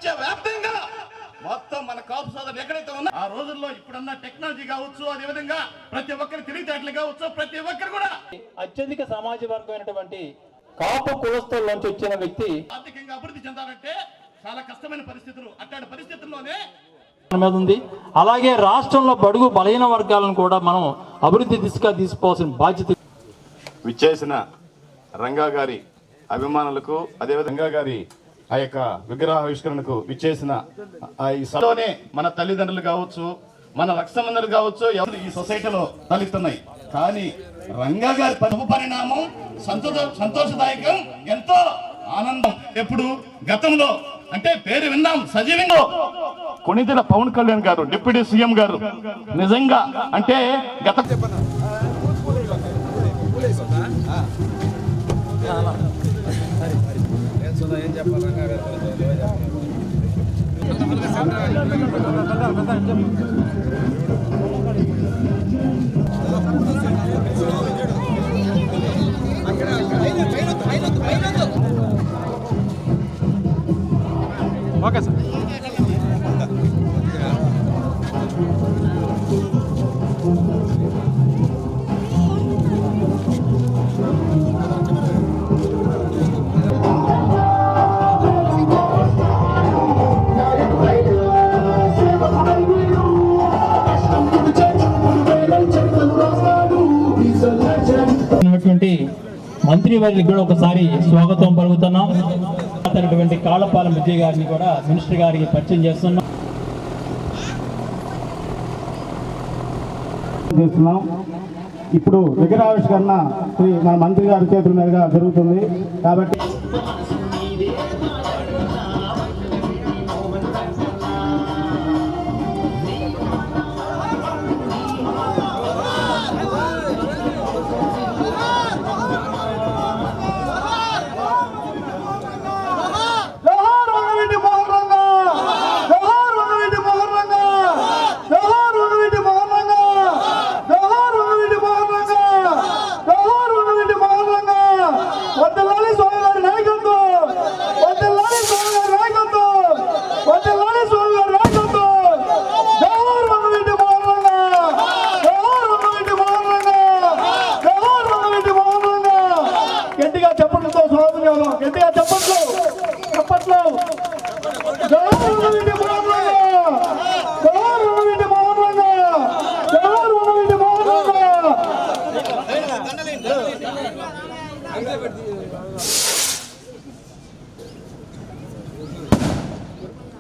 ప్రపంచవ్యాప్తంగా మొత్తం మన కాపు సోదరులు ఎక్కడైతే ఉన్నా ఆ రోజుల్లో ఇప్పుడున్న టెక్నాలజీ కావచ్చు, అదే విధంగా ప్రతి ఒక్కరి తెలివితేటలు కావచ్చు, ప్రతి ఒక్కరు కూడా అత్యధిక సమాజ వర్గమైనటువంటి కాపు కులస్తుల నుంచి వచ్చిన వ్యక్తి ఆర్థికంగా అభివృద్ధి చెందాలంటే చాలా కష్టమైన పరిస్థితులు. అట్లాంటి పరిస్థితుల్లోనే మీద ఉంది. అలాగే రాష్ట్రంలో బడుగు బలహీన వర్గాలను కూడా మనం అభివృద్ధి దిశగా తీసుకోవాల్సిన బాధ్యత. విచ్చేసిన రంగా గారి అభిమానులకు, అదేవిధంగా గారి ఆ యొక్క విగ్రహావిష్కరణకు విచ్చేసిన ఈ సభలోనే మన తల్లిదండ్రులు కావచ్చు, మన రక్షమందరు కావచ్చు, ఎవరు ఈ సొసైటీలో తలెత్తున్నాయి. కానీ రంగా గారి పరిణామం సంతోషదాయకం, ఎంతో ఆనందం. ఎప్పుడు గతంలో అంటే పేరు విన్నాం సజీవంగా కొణిదెల పవన్ కళ్యాణ్ గారు డిప్యూటీ సీఎం గారు నిజంగా అంటే గత ఏం చెప్పాలి ఓకే సార్. మంత్రి వారికి కూడా ఒకసారి స్వాగతం పలుకుతున్నాం. కాళ్ళపాలెం విజయ్ గారిని కూడా మినిస్టర్ గారికి పరిచయం చేస్తున్నాం. ఇప్పుడు విగ్రహావిష్కరణ మన మంత్రి గారి చేతుల మీదుగా జరుగుతుంది కాబట్టి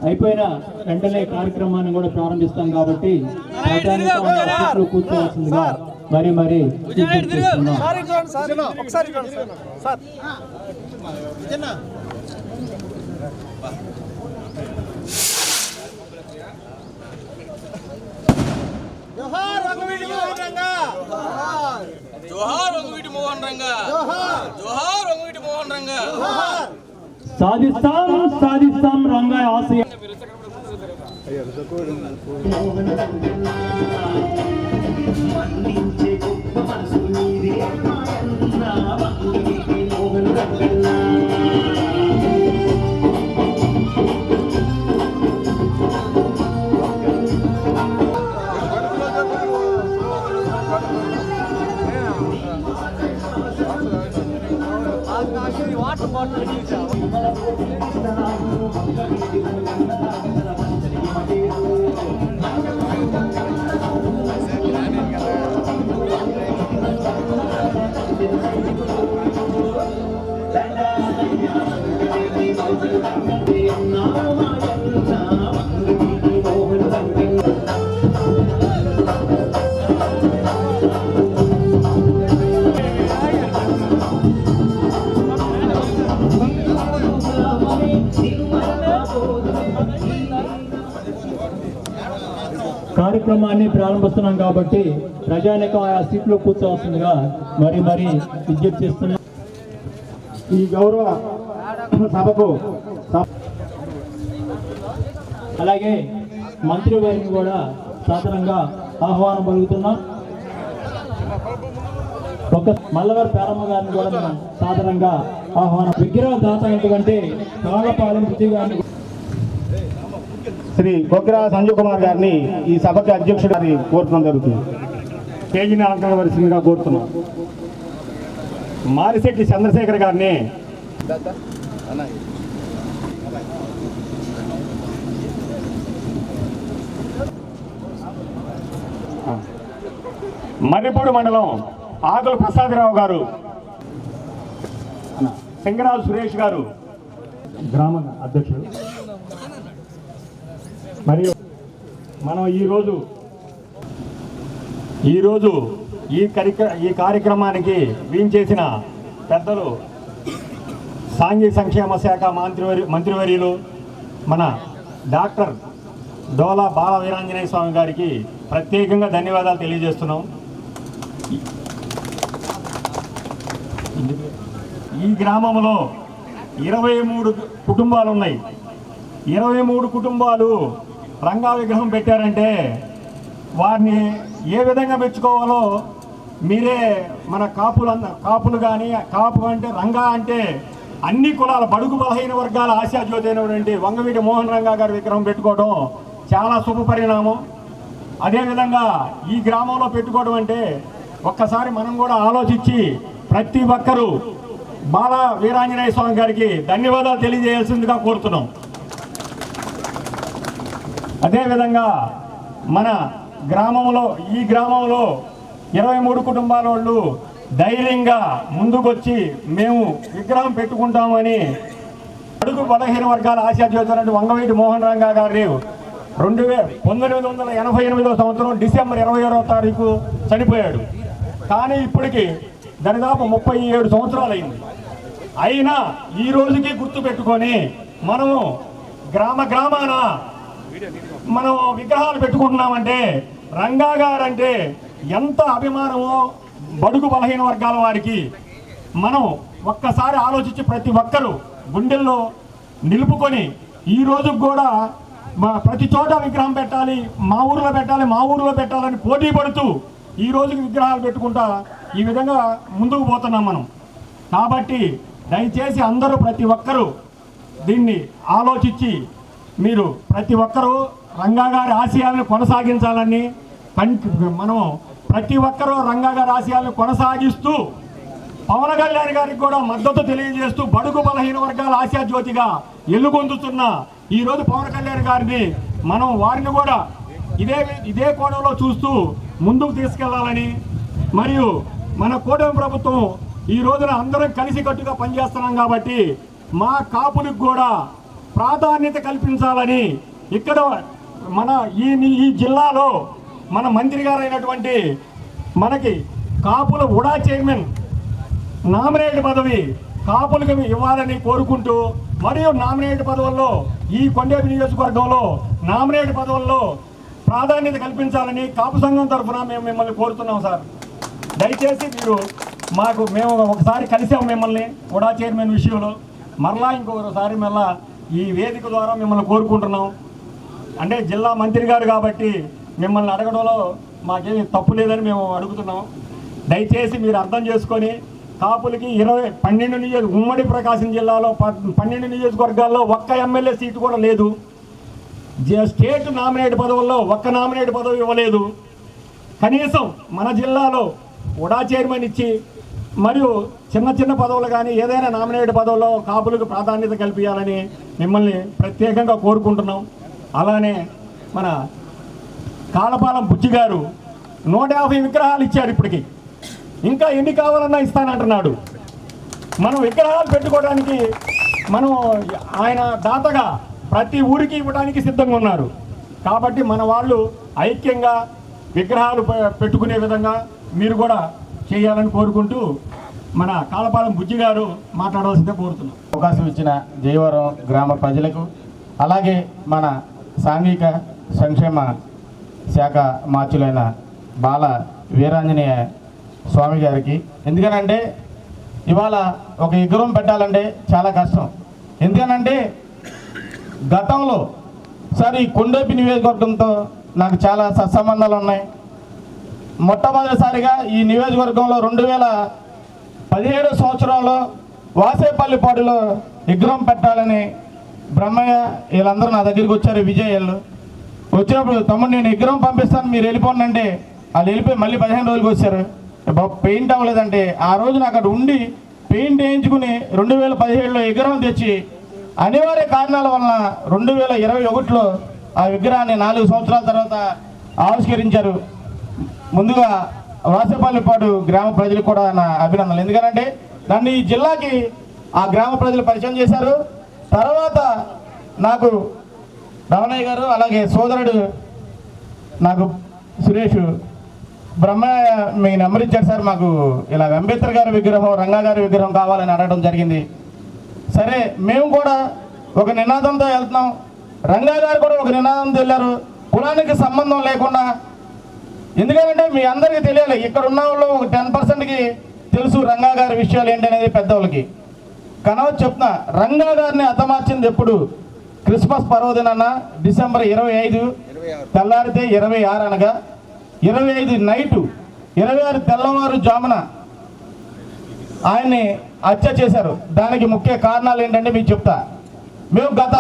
అయిపోయిన వెంటనే కార్యక్రమాన్ని కూడా ప్రారంభిస్తాం కాబట్టి కూర్చోవలసిందిగా మరి జోహార్ వంగవీటి మోహన్ రంగా, జోహార్ వంగవీటి మోహన్ రంగా, జోహార్ వంగవీటి మోహన్ రంగా. సాధిస్తాం రంగా ఆశయం. వాటర్ బాటిల్ కార్యక్రమాన్ని ప్రారంభిస్తున్నాం కాబట్టి ప్రజానికం ఆ సీట్లో కూర్చోవలసిందిగా మరి విజ్ఞప్తి చేస్తున్నాం. ఈ గౌరవ సభకు అలాగే మంత్రి వారిని కూడా సాధారణంగా ఆహ్వానం పలుకుతున్నాం. ఒక మల్లవారి పేరమ్మ గారిని కూడా మనం సాధారణంగా ఆహ్వానం. విగ్రహ దాత అయినటువంటి కాళ్ళపాలెం విజయ్ గారిని శ్రీ గొగ్గిరా సంజయ్ కుమార్ గారిని ఈ సభకి అధ్యక్షుడు గారి కోరడం జరుగుతుంది. స్టేజీని అలంకరించవలసిందిగా కోరుతున్నాం. మారిశెట్టి చంద్రశేఖర్ గారిని మర్రిపూడి మండలం ఆకుల ప్రసాదరావు గారు, సింగరాజు సురేష్ గారు గ్రామ అధ్యక్షుడు. మరియు మనం ఈరోజు ఈ కార్యక్రమానికి వీంచేసిన పెద్దలు సాంఘిక సంక్షేమ శాఖ మంత్రివర్యులు మన డాక్టర్ డోలా బాల వీరాంజనేయ స్వామి గారికి ప్రత్యేకంగా ధన్యవాదాలు తెలియజేస్తున్నాం. ఈ గ్రామంలో 23 కుటుంబాలు ఉన్నాయి. 23 కుటుంబాలు రంగా విగ్రహం పెట్టారంటే వారిని ఏ విధంగా మెచ్చుకోవాలో మీరే మన కాపులు కానీ, కాపు అంటే రంగా అంటే అన్ని కులాల బడుగు బలహీన వర్గాల ఆశాజ్యోతి అయినటువంటి వంగవీటి మోహన్ రంగా గారి విగ్రహం పెట్టుకోవడం చాలా శుభ పరిణామం. అదేవిధంగా ఈ గ్రామంలో పెట్టుకోవడం అంటే ఒక్కసారి మనం కూడా ఆలోచించి ప్రతి ఒక్కరూ బాల వీరాంజనేయ స్వామి గారికి ధన్యవాదాలు తెలియజేయాల్సిందిగా కోరుతున్నాం. అదేవిధంగా మన ఈ గ్రామంలో 23 కుటుంబాల వాళ్ళు ధైర్యంగా ముందుకొచ్చి మేము విగ్రహం పెట్టుకుంటామని అడుగు బలహీన వర్గాల ఆశాజ్యోతి వంగవీటి మోహన్ రంగా గారు 1988వ సంవత్సరం డిసెంబర్ 21వ తారీఖు చనిపోయాడు. కానీ ఇప్పటికి దాదాపు 37 సంవత్సరాలు అయింది. అయినా ఈ రోజుకి గుర్తు పెట్టుకొని మనము గ్రామాన మనం విగ్రహాలు పెట్టుకుంటున్నామంటే రంగా గారు అంటే ఎంత అభిమానమో బడుగు బలహీన వర్గాల వారికి మనం ఒక్కసారి ఆలోచించి ప్రతి ఒక్కరూ గుండెల్లో నిలుపుకొని ఈ రోజు కూడా ప్రతి చోట విగ్రహం పెట్టాలి, మా ఊరిలో పెట్టాలని పోటీ పడుతూ ఈ రోజుకి విగ్రహాలు పెట్టుకుంటా ఈ విధంగా ముందుకు పోతున్నాం మనం. కాబట్టి దయచేసి అందరూ ప్రతి ఒక్కరూ దీన్ని ఆలోచించి మీరు ప్రతి ఒక్కరూ రంగా గారి ఆశయాలను కొనసాగించాలని మనం ప్రతి ఒక్కరూ రంగా గారి ఆశయాలను కొనసాగిస్తూ పవన్ కళ్యాణ్ గారికి కూడా మద్దతు తెలియజేస్తూ బడుగు బలహీన వర్గాల ఆశాజ్యోతిగా ఎల్లుగొందుతున్న ఈరోజు పవన్ కళ్యాణ్ గారిని మనం వారిని కూడా ఇదే కోణంలో చూస్తూ ముందుకు తీసుకెళ్లాలని, మరియు మన కూటమి ప్రభుత్వం ఈ రోజున అందరం కలిసికట్టుగా పనిచేస్తున్నాం కాబట్టి మా కాపులకు కూడా ప్రాధాన్యత కల్పించాలని ఇక్కడ మన ఈ జిల్లాలో మన మంత్రి గారు అయినటువంటి మనకి కాపుల ఉడా చైర్మన్ నామినేట్ పదవి కాపులకు ఇవ్వాలని కోరుకుంటూ, మరియు నామినేట్ పదవుల్లో ఈ కొండేపి నియోజకవర్గంలో నామినేట్ పదవుల్లో ప్రాధాన్యత కల్పించాలని కాపు సంఘం తరఫున మేము మిమ్మల్ని కోరుతున్నాం సార్. దయచేసి మేము ఒకసారి కలిసాము మిమ్మల్ని ఉడా చైర్మన్ విషయంలో, మరలా ఇంకొకసారి మళ్ళా ఈ వేదిక ద్వారా మిమ్మల్ని కోరుకుంటున్నాం. అంటే జిల్లా మంత్రి గారు కాబట్టి మిమ్మల్ని అడగడంలో మాకేమి తప్పు లేదని మేము అడుగుతున్నాం. దయచేసి మీరు అర్థం చేసుకొని కాపులకి 12 ఉమ్మడి ప్రకాశం జిల్లాలో 12 నియోజకవర్గాల్లో ఒక్క ఎమ్మెల్యే సీటు కూడా లేదు. స్టేట్ నామినేట్ పదవుల్లో ఒక్క నామినేట్ పదవి ఇవ్వలేదు. కనీసం మన జిల్లాలో ఉడా చైర్మన్ ఇచ్చి మరియు చిన్న పదవులు కానీ ఏదైనా నామినేట్ పదవుల్లో కాపులకు ప్రాధాన్యత కల్పించాలని మిమ్మల్ని ప్రత్యేకంగా కోరుకుంటున్నాం. అలానే మన కాళపాలెం బుజ్జి గారు 150 విగ్రహాలు ఇచ్చారు. ఇప్పటికి ఇంకా ఎన్ని కావాలన్నా ఇస్తానంటున్నాడు. మనం విగ్రహాలు పెట్టుకోవడానికి ఆయన దాతగా ప్రతి ఊరికి ఇవ్వడానికి సిద్ధంగా ఉన్నారు. కాబట్టి మన వాళ్ళు ఐక్యంగా విగ్రహాలు పెట్టుకునే విధంగా మీరు కూడా చేయాలని కోరుకుంటూ మన కాళపాలెం బుజ్జి గారు మాట్లాడవలసిందే కోరుతున్నాం. అవకాశం ఇచ్చిన జయవరం గ్రామ ప్రజలకు, అలాగే మన సాంఘిక సంక్షేమ శాఖ మార్చులైన బాల వీరాంజనేయ స్వామి గారికి, ఎందుకనంటే ఇవాళ ఒక విగ్రహం పెట్టాలంటే చాలా కష్టం. ఎందుకనంటే గతంలో సార్ ఈ కొండేపి నియోజకవర్గంతో నాకు చాలా సత్సంబంధాలు ఉన్నాయి. మొట్టమొదటిసారిగా ఈ నియోజకవర్గంలో 2017 సంవత్సరంలో వాసేపల్లిపాడులో విగ్రహం పెట్టాలని బ్రహ్మయ్య వీళ్ళందరూ నా దగ్గరికి వచ్చారు, విజయ్ వచ్చినప్పుడు తమ్ముడు నేను విగ్రహం పంపిస్తాను మీరు వెళ్ళిపోండి అంటే వాళ్ళు వెళ్ళిపోయి మళ్ళీ 15 రోజులకి వచ్చారు. బాబు పెయింట్ అవ్వలేదంటే ఆ రోజు నాకు అక్కడ ఉండి పెయింట్ వేయించుకుని 2017లో విగ్రహం తెచ్చి అనివార్య కారణాల వలన 2021లో ఆ విగ్రహాన్ని 4 సంవత్సరాల తర్వాత ఆవిష్కరించారు. ముందుగా వాసపల్లిపాడు గ్రామ ప్రజలకు కూడా నా అభినందనలు. ఎందుకంటే నన్ను ఈ జిల్లాకి ఆ గ్రామ ప్రజలు పరిచయం చేశారు. తర్వాత నాకు రమణయ్య గారు అలాగే సోదరుడు నాకు సురేష్ బ్రహ్మయ్య మీ నెంబర్ ఇచ్చారు సార్, మాకు ఇలా అంబేద్కర్ గారి విగ్రహం రంగా గారి విగ్రహం కావాలని అడగడం జరిగింది. సరే మేము కూడా ఒక నినాదంతో వెళ్తున్నాం, రంగా గారు కూడా ఒక నినాదంతో వెళ్ళారు, కులానికి సంబంధం లేకుండా. ఎందుకంటే మీ అందరికీ తెలియాలి, ఇక్కడ ఉన్న వాళ్ళు ఒక 10%కి తెలుసు రంగా గారి విషయాలు ఏంటనేది పెద్దవాళ్ళకి. కనవ చెప్తున్నా, రంగా గారిని హతమార్చింది ఎప్పుడు? క్రిస్మస్ పర్వదినాన డిసెంబర్ 25 తెల్లారితే 26 అనగా 25 నైటు 26 తెల్లవారు జామున ఆయన్ని హత్య చేశారు. దానికి ముఖ్య కారణాలు ఏంటంటే మీకు చెప్తా. మేము గత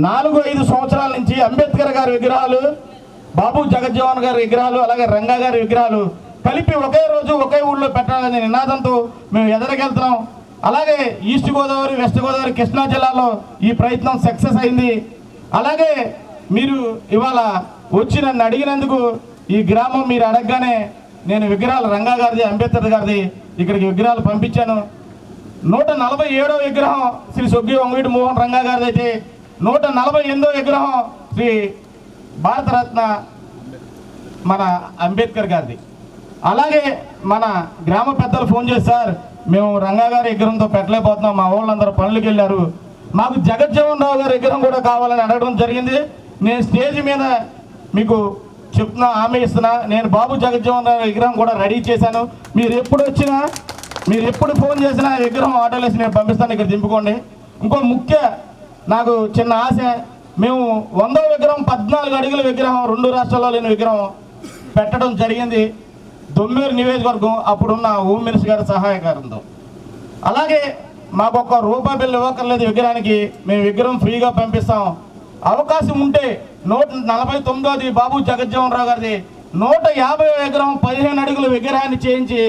4-5 సంవత్సరాల నుంచి అంబేద్కర్ గారి విగ్రహాలు, బాబు జగజ్జీవన్ గారి విగ్రహాలు, అలాగే రంగా గారి విగ్రహాలు కలిపి ఒకే రోజు ఒకే ఊళ్ళో పెట్టాలనే నినాదంతో మేము ఎదరకెళ్తున్నాం. అలాగే ఈస్ట్ గోదావరి, వెస్ట్ గోదావరి, కృష్ణా జిల్లాలో ఈ ప్రయత్నం సక్సెస్ అయింది. అలాగే మీరు ఇవాళ వచ్చి నన్ను అడిగినందుకు ఈ గ్రామం మీరు అడగగానే నేను విగ్రహాలు రంగా గారిది, అంబేద్కర్ గారిది ఇక్కడికి విగ్రహాలు పంపించాను. 147వ విగ్రహం శ్రీ సొగ్గి వంగవీటి మోహన్ రంగా గారిది అయితే 148వ విగ్రహం శ్రీ భారతరత్న మన అంబేద్కర్ గారిది. అలాగే మన గ్రామ పెద్దలు ఫోన్ చేసి సార్ మేము రంగా గారి విగ్రహంతో పెట్టలేకపోతున్నాం, మా వాళ్ళందరూ పనులకు వెళ్ళారు, మాకు జగజ్జీవన్ రావు గారి విగ్రహం కూడా కావాలని అడగడం జరిగింది. నేను స్టేజ్ మీద మీకు చెప్తున్నా, హామీ ఇస్తున్నా, నేను బాబు జగజ్జీవన్ రావు విగ్రహం కూడా రెడీ చేశాను. మీరు ఎప్పుడు ఫోన్ చేసినా విగ్రహం ఆటోలో వేసి నేను పంపిస్తాను, ఇక్కడ దింపుకోండి. ఇంకో ముఖ్య నాకు చిన్న ఆశ, మేము 100వ విగ్రహం 14 అడుగుల విగ్రహం 2 రాష్ట్రాల్లో లేని విగ్రహం పెట్టడం జరిగింది. దొమ్మేరు నియోజకవర్గం అప్పుడున్న హోమ్ మినిస్టర్ గారి సహాయకారంతో. అలాగే మాకు ఒక్క రూపాయి బిల్లు ఇవ్వక్కర్లేదు విగ్రహానికి, మేము విగ్రహం ఫ్రీగా పంపిస్తాం. అవకాశం ఉంటే 149ది బాబు జగజ్జీవన్ రావు గారిది 150వ విగ్రహం 15 అడుగుల విగ్రహాన్ని చేయించి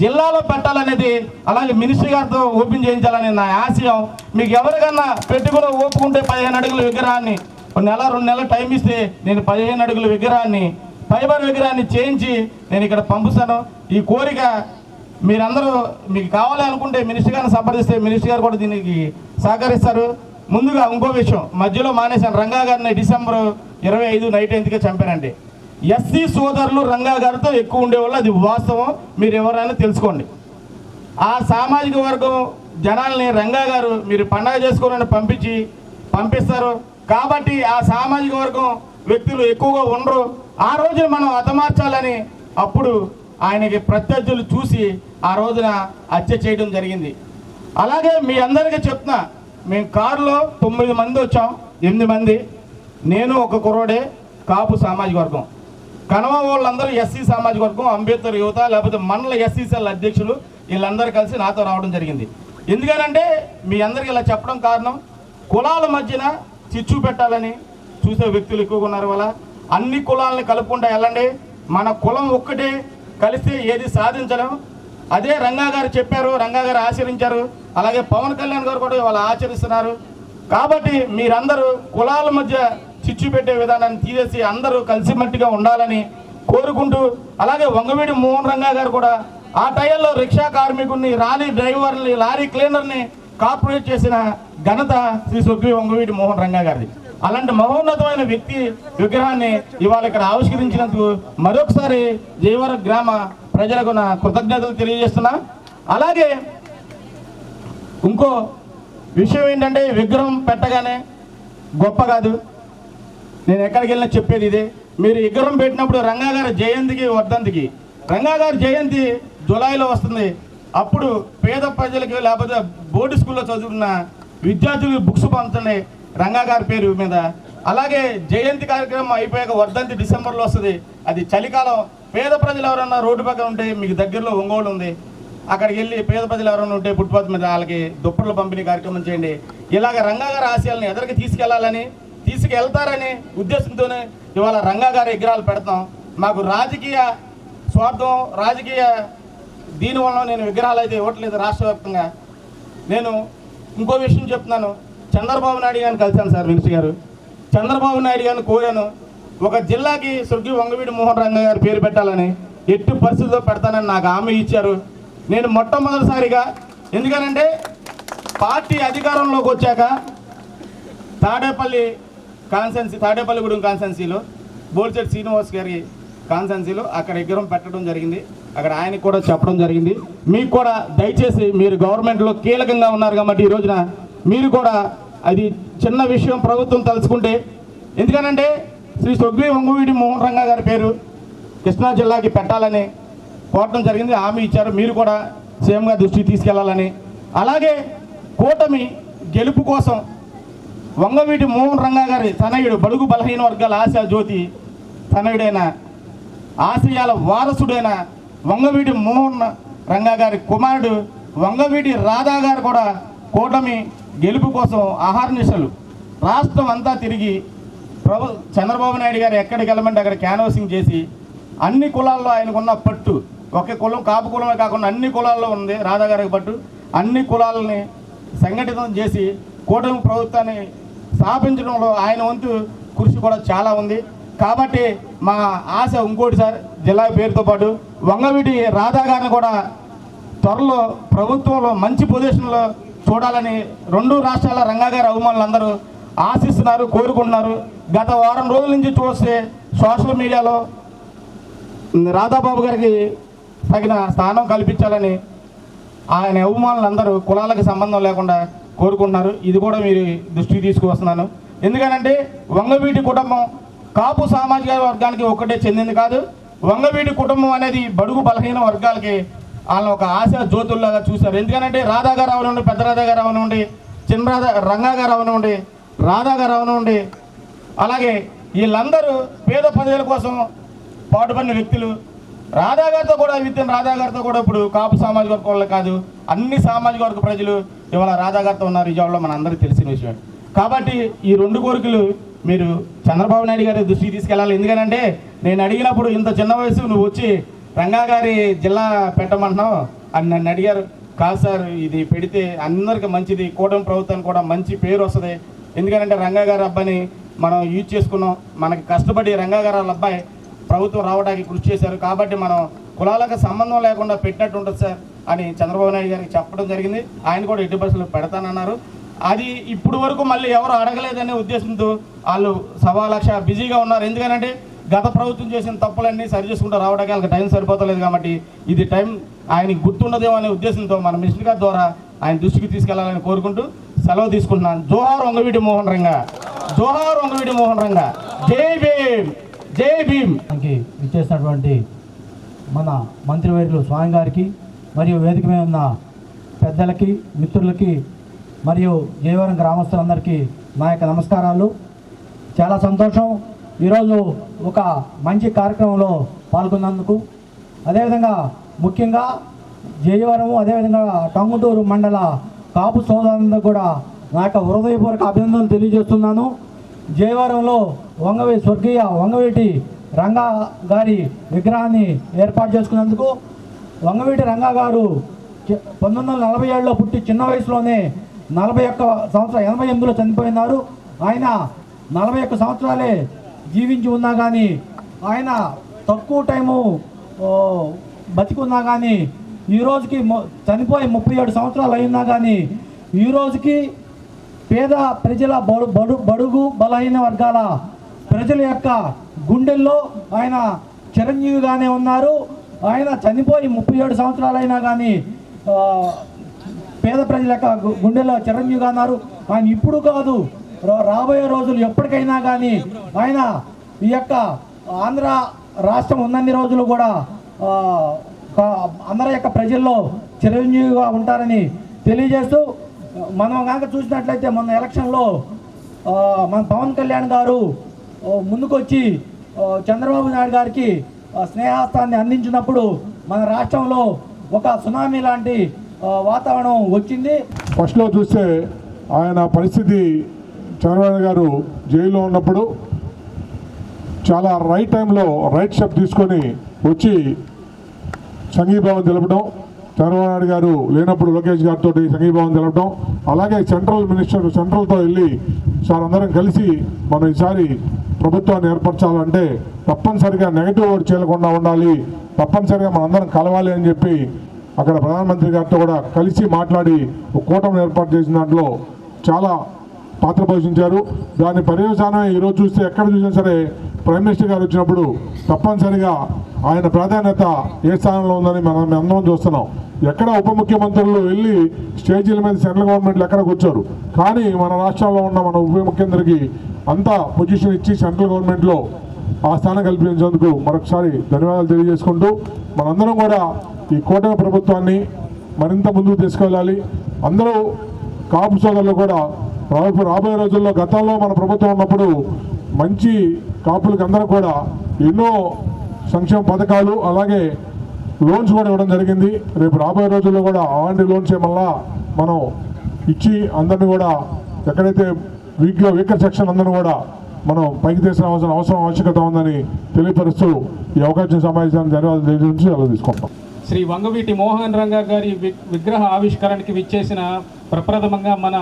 జిల్లాలో పెట్టాలనేది, అలాగే మినిస్టర్ గారితో ఓపెన్ చేయించాలని నా ఆశయం. మీకు ఎవరికన్నా పెట్టుకుని ఒప్పుకుంటే 15 అడుగుల విగ్రహాన్ని 1 నెల 2 నెలలు టైం ఇస్తే నేను 15 అడుగుల విగ్రహాన్ని, ఫైబర్ విగ్రహాన్ని చేయించి నేను ఇక్కడ పంపిస్తాను. ఈ కోరిక మీరందరూ మీకు కావాలి అనుకుంటే మినిస్టర్ గారిని సంప్రదిస్తే మినిస్టర్ గారు కూడా దీనికి సహకరిస్తారు. ముందుగా ఇంకో విషయం మధ్యలో మానేశాను, రంగా గారిని డిసెంబర్ 25 నైట్ 8గా చంపారండి. ఎస్సీ సోదరులు రంగా గారితో ఎక్కువ ఉండేవాళ్ళు, అది వాస్తవం, మీరు ఎవరైనా తెలుసుకోండి. ఆ సామాజిక వర్గం జనాల్ని రంగా గారు మీరు పండగ చేసుకోవాలని పంపిస్తారు. కాబట్టి ఆ సామాజిక వర్గం వ్యక్తులు ఎక్కువగా ఉండరు. ఆ రోజు మనం హతమార్చాలని అప్పుడు ఆయనకి ప్రత్యర్థులు చూసి ఆ రోజున హత్య చేయడం జరిగింది. అలాగే మీ అందరికీ చెప్తున్నా, మేము కారులో 9 మంది వచ్చాం, 8 మంది, నేను ఒక కుర్రోడే కాపు సామాజిక వర్గం, కనవ వాళ్ళందరూ ఎస్సీ సామాజిక వర్గం, అంబేద్కర్ యువత లేకపోతే మండల ఎస్సీసీఎల్ అధ్యక్షులు వీళ్ళందరూ కలిసి నాతో రావడం జరిగింది. ఎందుకనంటే మీ అందరికీ ఇలా చెప్పడం కారణం, కులాల మధ్యన చిచ్చు పెట్టాలని చూసే వ్యక్తులు ఎక్కువగా ఉన్నారు. వల్ల అన్ని కులాలని కలుపుకుంటూ వెళ్ళండి, మన కులం ఒక్కటే, కలిస్తే ఏది సాధించలేం. అదే రంగా గారు చెప్పారు, రంగా గారు ఆచరించారు, అలాగే పవన్ కళ్యాణ్ గారు కూడా వాళ్ళు ఆచరిస్తున్నారు. కాబట్టి మీరందరూ కులాల మధ్య చిచ్చు పెట్టే విధానాన్ని తీసేసి అందరూ కలిసిమట్టిగా ఉండాలని కోరుకుంటూ, అలాగే వంగవీటి మోహన్ రంగా గారు కూడా ఆ టైంలో రిక్షా కార్మికుడిని, లారీ డ్రైవర్ని, లారీ క్లీనర్ని కార్పొరేట్ చేసిన ఘనత శ్రీ సొగ్గి వంగవీటి మోహన్ రంగా గారిది. అలాంటి మహోన్నతమైన వ్యక్తి విగ్రహాన్ని ఇవాళ ఇక్కడ ఆవిష్కరించినందుకు మరొకసారి జయవరం గ్రామ ప్రజలకు నా కృతజ్ఞతలు తెలియజేస్తున్నా. అలాగే ఇంకో విషయం ఏంటంటే, విగ్రహం పెట్టగానే గొప్ప కాదు, నేను ఎక్కడికి వెళ్ళినా చెప్పేది ఇదే. మీరు విగ్రహం పెట్టినప్పుడు రంగా గారి జయంతికి వర్ధంతికి, రంగా గారి జయంతి జూలైలో వస్తుంది, అప్పుడు పేద ప్రజలకి లేకపోతే బోర్డు స్కూల్లో చదువుకున్న విద్యార్థులకు బుక్స్ పంచండి రంగా గారి పేరు మీద. అలాగే జయంతి కార్యక్రమం అయిపోయాక వర్ధంతి డిసెంబర్లో వస్తుంది, అది చలికాలం. పేద ప్రజలు ఎవరన్నా రోడ్డు పక్కన ఉంటే మీకు దగ్గరలో ఒంగోలు ఉంది, అక్కడికి వెళ్ళి పేద ప్రజలు ఎవరైనా ఉంటే ఫుట్పాత్ మీద వాళ్ళకి దుప్పట్ల పంపిణీ కార్యక్రమం చేయండి. ఇలాగ రంగా గారి ఆశయాలను ఎదరికి తీసుకెళ్తారని ఉద్దేశంతోనే ఇవాళ రంగా గారి విగ్రహాలు పెడతాం. మాకు రాజకీయ స్వార్థం, రాజకీయ దీనివల్ల నేను విగ్రహాలు అయితే ఇవ్వట్లేదు. రాష్ట్ర వ్యాప్తంగా నేను ఇంకో విషయం చెప్తున్నాను. చంద్రబాబు నాయుడు గారిని కలిశాను సార్, మినిస్టర్ గారు. చంద్రబాబు నాయుడు గారిని కోరాను, ఒక జిల్లాకి స్వర్గీయ వంగవీటి మోహన్ రంగా గారి పేరు పెట్టాలని. ఎట్టి పరిస్థితుల్లో పెడతానని నాకు హామీ ఇచ్చారు. నేను మొట్టమొదటిసారిగా, ఎందుకనంటే పార్టీ అధికారంలోకి వచ్చాక తాడేపల్లిగూడెం కాన్స్టెన్సీలో బోల్చెట్టి శ్రీనివాస్ గారి కాన్స్టెన్సీలో అక్కడ విగ్రహం పెట్టడం జరిగింది. అక్కడ ఆయనకు కూడా చెప్పడం జరిగింది. మీకు కూడా దయచేసి, మీరు గవర్నమెంట్లో కీలకంగా ఉన్నారు కాబట్టి ఈ రోజున మీరు కూడా, అది చిన్న విషయం ప్రభుత్వం తలుచుకుంటే, ఎందుకనంటే శ్రీ స్వర్గీయ వంగవీటి మోహన్ రంగా గారి పేరు కృష్ణా జిల్లాకి పెట్టాలని కోరడం జరిగింది. హామీ ఇచ్చారు. మీరు కూడా సీఎంగా దృష్టికి తీసుకెళ్లాలని. అలాగే కూటమి గెలుపు కోసం వంగవీటి మోహన్ రంగా గారి తనయుడు, బడుగు బలహీన వర్గాల ఆశా జ్యోతి తనయుడైన, ఆశయాల వారసుడైన వంగవీటి మోహన్ రంగా గారి కుమారుడు వంగవీటి రాధా గారు కూడా కూటమి గెలుపు కోసం అహర్నిశలు రాష్ట్రం అంతా తిరిగి చంద్రబాబు నాయుడు గారు ఎక్కడికి వెళ్ళమంటే అక్కడ క్యాన్వాసింగ్ చేసి అన్ని కులాల్లో ఆయనకున్న పట్టు, ఒకే కులం కాపు కులమే కాకుండా అన్ని కులాల్లో ఉంది రాధా గారికి పట్టు. అన్ని కులాలని సంఘటితం చేసి కూటమి ప్రభుత్వాన్ని స్థాపించడంలో ఆయన వంతు కృషి కూడా చాలా ఉంది. కాబట్టి మా ఆశ ఇంకోటి సార్, జిల్లా పేరుతో పాటు వంగవీటి రాధా గారిని కూడా త్వరలో ప్రభుత్వంలో మంచి పొజిషన్లో చూడాలని రెండు రాష్ట్రాల రంగా గారి అభిమానులు అందరూ ఆశిస్తున్నారు, కోరుకుంటున్నారు. గత వారం రోజుల నుంచి చూస్తే సోషల్ మీడియాలో రాధాబాబు గారికి తగిన స్థానం కల్పించాలని ఆయన అభిమానులు అందరూ కులాలకు సంబంధం లేకుండా కోరుకుంటున్నారు. ఇది కూడా మీరు దృష్టికి తీసుకువస్తున్నాను. ఎందుకనంటే వంగవీటి కుటుంబం కాపు సామాజిక వర్గానికి ఒక్కటే చెందింది కాదు. వంగవీటి కుటుంబం అనేది బడుగు బలహీన వర్గాలకి వాళ్ళని ఒక ఆశ జ్యోతుల్లాగా చూశారు. ఎందుకనంటే రాధా గారు అవనండి, పెద్ద రాధా గారు అవనండి, చిన్న రంగా గారు అవనండి, రాధా గారు అవనండి, అలాగే వీళ్ళందరూ పేద ప్రజల కోసం పాటుపడిన వ్యక్తులు. రాధా గారితో కూడా ఇప్పుడు కాపు సామాజిక వర్గం వాళ్ళు కాదు, అన్ని సామాజిక వర్గ ప్రజలు ఇవాళ రాధా గారితో ఉన్నారు. విజయవాడలో మన అందరికీ తెలిసిన విషయం. కాబట్టి ఈ రెండు కోరికలు మీరు చంద్రబాబు నాయుడు గారి దృష్టికి తీసుకెళ్ళాలి. ఎందుకంటే నేను అడిగినప్పుడు ఇంత చిన్న వయసు నువ్వు వచ్చి రంగా గారి జిల్లా పెట్టమంటున్నావు అని నన్ను అడిగారు. కాదు సార్, ఇది పెడితే అందరికీ మంచిది, కూటమి ప్రభుత్వానికి కూడా మంచి పేరు వస్తుంది. ఎందుకంటే రంగా గారి అబ్బాయిని మనం యూజ్ చేసుకున్నాం, మనకి కష్టపడి రంగా గారి వాళ్ళ అబ్బాయి ప్రభుత్వం రావడానికి కృషి చేశారు. కాబట్టి మనం కులాలకు సంబంధం లేకుండా పెట్టినట్టు ఉంటుంది సార్ అని చంద్రబాబు నాయుడు గారికి చెప్పడం జరిగింది. ఆయన కూడా 80% పెడతానన్నారు. అది ఇప్పుడు వరకు మళ్ళీ ఎవరు అడగలేదనే ఉద్దేశంతో వాళ్ళు 1,00,000 బిజీగా ఉన్నారు. ఎందుకంటే గత ప్రభుత్వం చేసిన తప్పులన్నీ సరి చేసుకుంటూ రావడానికి వాళ్ళకి టైం సరిపోతలేదు. కాబట్టి ఇది టైం ఆయనకి గుర్తుండదేమో అనే ఉద్దేశంతో మన మినిస్టర్ గారి ద్వారా ఆయన దృష్టికి తీసుకెళ్లాలని కోరుకుంటూ సెలవు తీసుకుంటున్నాను. జోహార్ వంగవీటి మోహన్ రంగా, జోహార్ వంగవీటి మోహన్ రంగా, జై భీమ్, జై భీమ్. ఇచ్చేసినటువంటి మన మంత్రివర్యులు స్వామి గారికి మరియు వేదిక మీద ఉన్న పెద్దలకి, మిత్రులకి మరియు జయవరం గ్రామస్తులందరికీ నా యొక్క నమస్కారాలు. చాలా సంతోషం ఈరోజు ఒక మంచి కార్యక్రమంలో పాల్గొన్నందుకు. అదేవిధంగా ముఖ్యంగా జయవరము, అదేవిధంగా టంగుటూరు మండల కాపు సోదరులందరూ కూడా నా యొక్క హృదయపూర్వక అభినందనలు తెలియజేస్తున్నాను. జయవరంలో స్వర్గీయ వంగవీటి రంగా గారి విగ్రహాన్ని ఏర్పాటు చేసుకున్నందుకు. వంగవీటి రంగా గారు 1947లో పుట్టి చిన్న వయసులోనే 41 సంవత్సరాలు 88లో చనిపోయినారు. ఆయన 41 సంవత్సరాలే జీవించి ఉన్నా కానీ, ఆయన తక్కువ టైము బతికున్నా కానీ, ఈరోజుకి చనిపోయి 37 సంవత్సరాలు అయినా కానీ ఈరోజుకి పేద ప్రజల బడుగు బలహీన వర్గాల ప్రజల యొక్క గుండెల్లో ఆయన చిరంజీవిగానే ఉన్నారు. ఆయన చనిపోయి 37 సంవత్సరాలు అయినా కానీ పేద ప్రజల యొక్క గుండెల్లో చిరంజీవిగా ఉన్నారు. ఆయన ఇప్పుడు కాదు, రాబోయే రోజులు ఎప్పటికైనా కానీ ఆయన ఈ యొక్క ఆంధ్ర రాష్ట్రం ఉన్నన్ని రోజులు కూడా అందరి యొక్క ప్రజల్లో చిరంజీవిగా ఉంటారని తెలియజేస్తూ, మనం కనుక చూసినట్లయితే మొన్న ఎలక్షన్లో మన పవన్ కళ్యాణ్ గారు ముందుకొచ్చి చంద్రబాబు నాయుడు గారికి స్నేహాస్తాన్ని అందించినప్పుడు మన రాష్ట్రంలో ఒక సునామీ లాంటి వాతావరణం వచ్చింది. ఫస్ట్లో చూస్తే ఆయన పరిస్థితి చంద్రబాబు గారు జైల్లో ఉన్నప్పుడు చాలా రైట్ టైంలో రైట్ స్టెప్ తీసుకొని వచ్చి సంఘీభావం తెలపడం, చంద్రబాబు నాయుడు గారు లేనప్పుడు లోకేష్ గారితో సంఘీభావం తెలపడం, అలాగే సెంట్రల్తో వెళ్ళి సార్ అందరం కలిసి మనం ఈసారి ప్రభుత్వాన్ని ఏర్పరచాలంటే తప్పనిసరిగా నెగిటివ్ ఓటు చేయకుండా ఉండాలి, తప్పనిసరిగా మనందరం కలవాలి అని చెప్పి అక్కడ ప్రధానమంత్రి గారితో కూడా కలిసి మాట్లాడి ఒక కూటమి ఏర్పాటు చేసిన దాంట్లో చాలా పాత్ర పోషించారు. దాని పర్యవసానం ఈరోజు చూస్తే ఎక్కడ చూసినా సరే ప్రైమ్ మినిస్టర్ గారు వచ్చినప్పుడు తప్పనిసరిగా ఆయన ప్రాధాన్యత ఏ స్థానంలో ఉందని మనం అందరం చూస్తున్నాం. ఎక్కడ ఉప ముఖ్యమంత్రులు వెళ్ళి స్టేజీల మీద సెంట్రల్ గవర్నమెంట్లు ఎక్కడ కూర్చోరు, కానీ మన రాష్ట్రంలో ఉన్న మన ఉప ముఖ్యమంత్రికి అంతా పొజిషన్ ఇచ్చి సెంట్రల్ గవర్నమెంట్లో ఆ స్థానం కల్పించేందుకు మరొకసారి ధన్యవాదాలు తెలియజేసుకుంటూ మనందరం కూడా ఈ కూటమి ప్రభుత్వాన్ని మరింత ముందుకు తీసుకెళ్ళాలి. అందరూ కాపు సోదరులు కూడా రాబోయే రోజుల్లో గతంలో మన ప్రభుత్వం ఉన్నప్పుడు మంచి కాపులకు అందరూ కూడా ఎన్నో సంక్షేమ పథకాలు అలాగే లోన్స్ కూడా ఇవ్వడం జరిగింది. రేపు రాబోయే రోజుల్లో కూడా అలాంటి లోన్స్ ఏమల్లా మనం ఇచ్చి అందరినీ కూడా ఎక్కడైతే వీకర్ సెక్షన్ అందరినీ కూడా మనం పైకి తీసుకోవాల్సిన ఆవశ్యకత ఉందని తెలియపరుస్తూ ఈ అవకాశం సమావేశాన్ని ధన్యవాదాలు తెలియజేసి అలా తీసుకుంటాం. శ్రీ వంగవీటి మోహన్ రంగా గారి విగ్రహ ఆవిష్కరణకి విచ్చేసిన ప్రప్రథమంగా మన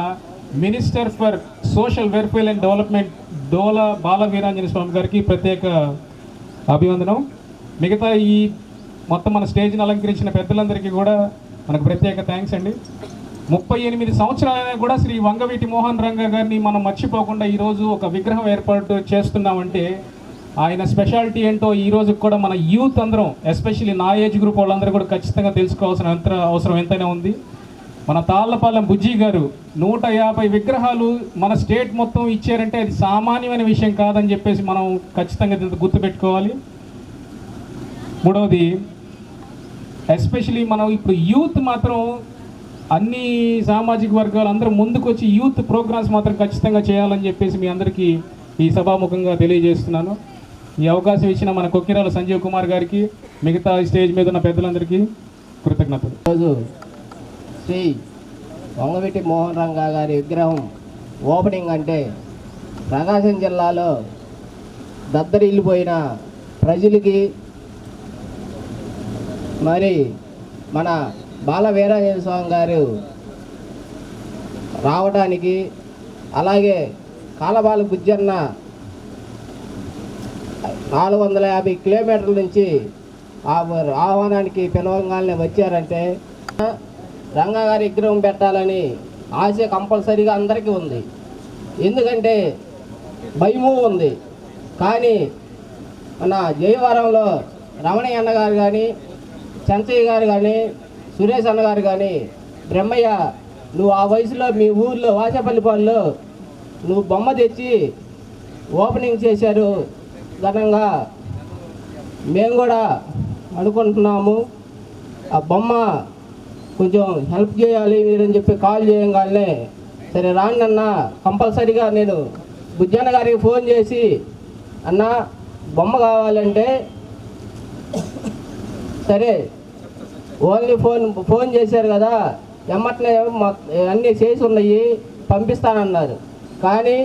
minister for social welfare and development Dola Bala Veeranjaneya Swamy గారికి ప్రత్యేక అభివందనం. మిగతా ఈ మొత్తం మన స్టేజ్ని అలంకరించిన పెద్దలందరికీ కూడా మనకు ప్రత్యేక థ్యాంక్స్ అండి. 38 సంవత్సరాలైనా కూడా శ్రీ వంగవీటి మోహన్ రంగా గారిని మనం మర్చిపోకుండా ఈరోజు ఒక విగ్రహం ఏర్పాటు చేస్తున్నామంటే ఆయన స్పెషాలిటీ ఏంటో ఈ రోజు కూడా మన యూత్ అందరం, ఎస్పెషల్లీ నా ఏజ్ గ్రూప్ వాళ్ళందరూ కూడా ఖచ్చితంగా తెలుసుకోవాల్సిన అవసరం ఎంతైనా ఉంది. మన తాళ్ళపాలెం బుజ్జి గారు 150 విగ్రహాలు మన స్టేట్ మొత్తం ఇచ్చారంటే అది సామాన్యమైన విషయం కాదని చెప్పేసి మనం ఖచ్చితంగా గుర్తుపెట్టుకోవాలి. మూడవది, ఎస్పెషలీ మనం ఇప్పుడు యూత్ మాత్రం అన్ని సామాజిక వర్గాలు అందరూ ముందుకొచ్చి యూత్ ప్రోగ్రామ్స్ మాత్రం ఖచ్చితంగా చేయాలని చెప్పేసి మీ అందరికీ ఈ సభాముఖంగా తెలియజేస్తున్నాను. ఈ అవకాశం ఇచ్చిన మన కొక్కిరాల సంజీవ్ కుమార్ గారికి, మిగతా స్టేజ్ మీద ఉన్న పెద్దలందరికీ కృతజ్ఞతలు. ఈరోజు శ్రీ వంగవీటి మోహన్ రంగా గారి విగ్రహం ఓపెనింగ్ అంటే ప్రకాశం జిల్లాలో దద్దరిల్లిపోయిన ప్రజలకి, మరి మన బాల వీరాంజనేయ స్వామి గారు రావడానికి, అలాగే కాలబాల బుజ్జన్న 450 కిలోమీటర్ల నుంచి ఆహ్వానానికి పిలవంగానే వచ్చారంటే రంగా గారి విగ్రహం పెట్టాలని ఆశ కంపల్సరీగా అందరికీ ఉంది. ఎందుకంటే భయము ఉంది. కానీ మన జయవరంలో రమణయ్య అన్న గారు కానీ, చంచయ్య గారు కానీ, సురేష్ అన్న గారు కానీ, బ్రహ్మయ్య నువ్వు ఆ వయసులో మీ ఊర్లో వాచపల్లిపాడులో నువ్వు బొమ్మ తెచ్చి ఓపెనింగ్ చేశారు ఘనంగా. మేము కూడా అనుకుంటున్నాము ఆ బొమ్మ కొంచెం హెల్ప్ చేయాలి మీరని చెప్పి కాల్ చేయగానే సరే రాండి అన్న, కంపల్సరీగా నేను బుజ్జన్న గారికి ఫోన్ చేసి అన్న బొమ్మ కావాలంటే సరే ఓన్లీ ఫోన్ చేశారు కదా, ఎమ్మటనే అన్నీ చేసి ఉన్నాయి పంపిస్తానన్నారు. కానీ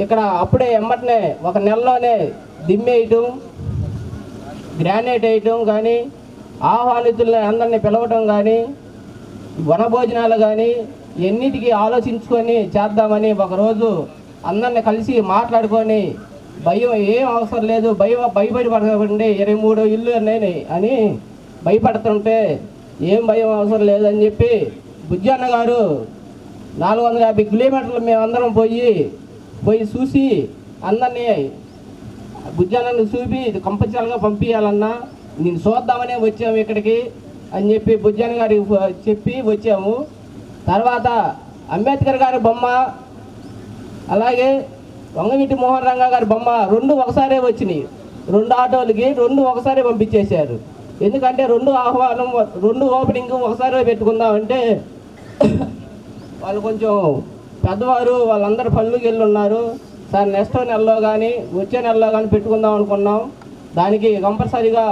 ఇక్కడ అప్పుడే ఎమ్మటనే ఒక నెలలోనే దిమ్మేయటం, గ్రానైట్ వేయటం కానీ, ఆహ్వానితులను అందరినీ పిలవటం కానీ, వనభోజనాలు కానీ ఎన్నిటికీ ఆలోచించుకొని చేద్దామని ఒకరోజు అందరిని కలిసి మాట్లాడుకొని భయం ఏం అవసరం లేదు, భయపడి పడకండి 23 ఇల్లు అని భయపడుతుంటే ఏం భయం అవసరం లేదని చెప్పి బుజ్జన్న గారు 450 కిలోమీటర్లు మేమందరం పోయి చూసి అందరినీ బుజ్జన్నను చూపి కంపల్సరీగా పంపించాలన్నా నేను చూద్దామనే వచ్చాము ఇక్కడికి అని చెప్పి బుజ్జన్న గారికి చెప్పి వచ్చాము. తర్వాత అంబేద్కర్ గారి బొమ్మ అలాగే వంగవీటి మోహన్ రంగా గారి బొమ్మ 2 ఒకసారే వచ్చినాయి. 2 ఆటోలకి 2 ఒకసారి పంపించేశారు. ఎందుకంటే 2 ఆహ్వానం 2 ఓపెనింగ్ ఒకసారి పెట్టుకుందామంటే వాళ్ళు కొంచెం పెద్దవారు, వాళ్ళందరూ పనులకు వెళ్ళి ఉన్నారు. సార్ నెక్స్ట్ నెలలో కానీ వచ్చే నెలలో కానీ పెట్టుకుందాం అనుకున్నాం. దానికి కంపల్సరీగా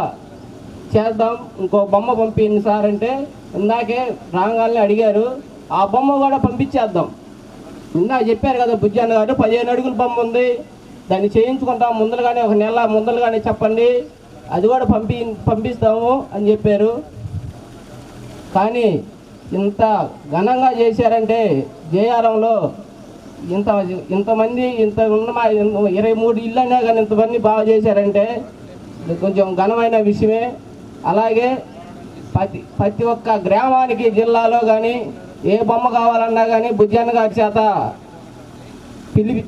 చేద్దాం, ఇంకో బొమ్మ పంపింది సార్ అంటే ఇందాకే రాగాలని అడిగారు. ఆ బొమ్మ కూడా పంపించేద్దాం. ఇందాక చెప్పారు కదా బుజ్జన్న గారు, 15 అడుగుల బొమ్మ ఉంది, దాన్ని చేయించుకుంటాం ముందలుగానే, ఒక నెల ముందలుగానే చెప్పండి, అది కూడా పంపిస్తాము అని చెప్పారు. కానీ ఇంత ఘనంగా చేశారంటే జేఆర్ఎంలో ఇంతమంది ఇంత ఉన్న 23 ఇళ్ళు అయినా కానీ ఇంతమంది బాగా చేశారంటే ఇది కొంచెం ఘనమైన విషయమే. అలాగే ప్రతి ఒక్క గ్రామానికి జిల్లాలో కానీ ఏ బొమ్మ కావాలన్నా కానీ బుజ్జన్న గారి చేత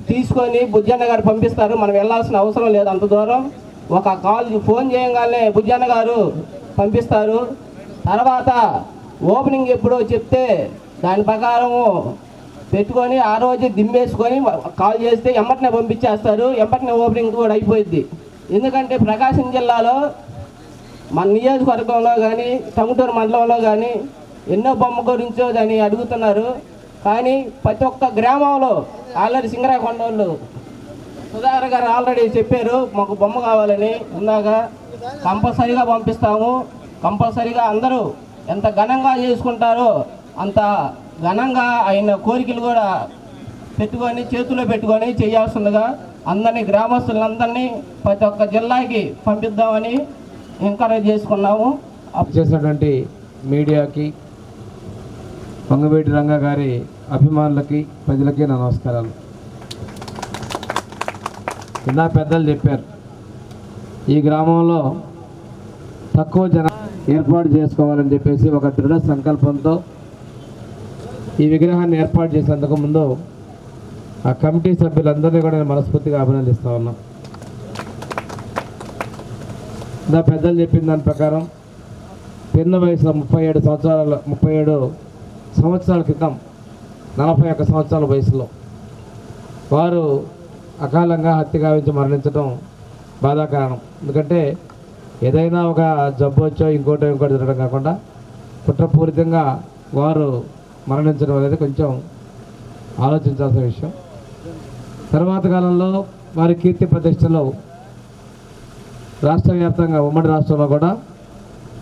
తీసుకొని బుజ్జన్న గారు పంపిస్తారు. మనం వెళ్ళాల్సిన అవసరం లేదు అంత దూరం. ఒక ఫోన్ చేయగానే బుజ్జన్న గారు పంపిస్తారు. తర్వాత ఓపెనింగ్ ఎప్పుడో చెప్తే దాని ప్రకారము పెట్టుకొని ఆ రోజు దిమ్మేసుకొని కాల్ చేస్తే ఎంబటినే పంపించేస్తారు. ఎంబటినే ఓపెనింగ్ కూడా అయిపోయింది. ఎందుకంటే ప్రకాశం జిల్లాలో మన నియోజకవర్గంలో కానీ టంగుటూరు మండలంలో కానీ ఎన్నో బొమ్మ గురించో దాన్ని అడుగుతున్నారు. కానీ ప్రతి ఒక్క గ్రామంలో ఆల్రెడీ సింగరాకొండ వాళ్ళు సుధాకర్ గారు ఆల్రెడీ చెప్పారు మాకు బొమ్మ కావాలని. ఇందాక కంపల్సరీగా పంపిస్తాము. కంపల్సరీగా అందరూ ఎంత ఘనంగా చేసుకుంటారో అంత ఘనంగా ఆయన కోరికలు కూడా పెట్టుకొని చేతుల్లో పెట్టుకొని చేయాల్సిందిగా అందరినీ గ్రామస్తులందరినీ ప్రతి ఒక్క జిల్లాకి పంపిద్దామని ఎంకరేజ్ చేసుకున్నాము. చేసినటువంటి మీడియాకి, వంగవీటి రంగా గారి అభిమానులకి, ప్రజలకి నా నమస్కారాలు. ఇందా పెద్దలు చెప్పారు, ఈ గ్రామంలో తక్కువ జనం ఏర్పాటు చేసుకోవాలని చెప్పేసి ఒక దృఢ సంకల్పంతో ఈ విగ్రహాన్ని ఏర్పాటు చేసేందుకు ముందు ఆ కమిటీ సభ్యులందరినీ కూడా నేను మనస్ఫూర్తిగా అభినందిస్తూ ఉన్నా. ఇందా పెద్దలు చెప్పిన దాని ప్రకారం పిన్న వయసులో 37 సంవత్సరాల క్రితం 41 సంవత్సరాల వయసులో వారు అకాలంగా హత్య గావించి మరణించడం బాధాకరణం. ఎందుకంటే ఏదైనా ఒక జబ్బు వచ్చో ఇంకోటి జరగడం కాకుండా కుట్రపూరితంగా వారు మరణించడం అనేది కొంచెం ఆలోచించాల్సిన విషయం. తర్వాత కాలంలో వారి కీర్తి ప్రతిష్టలు రాష్ట్ర వ్యాప్తంగా ఉమ్మడి రాష్ట్రంలో కూడా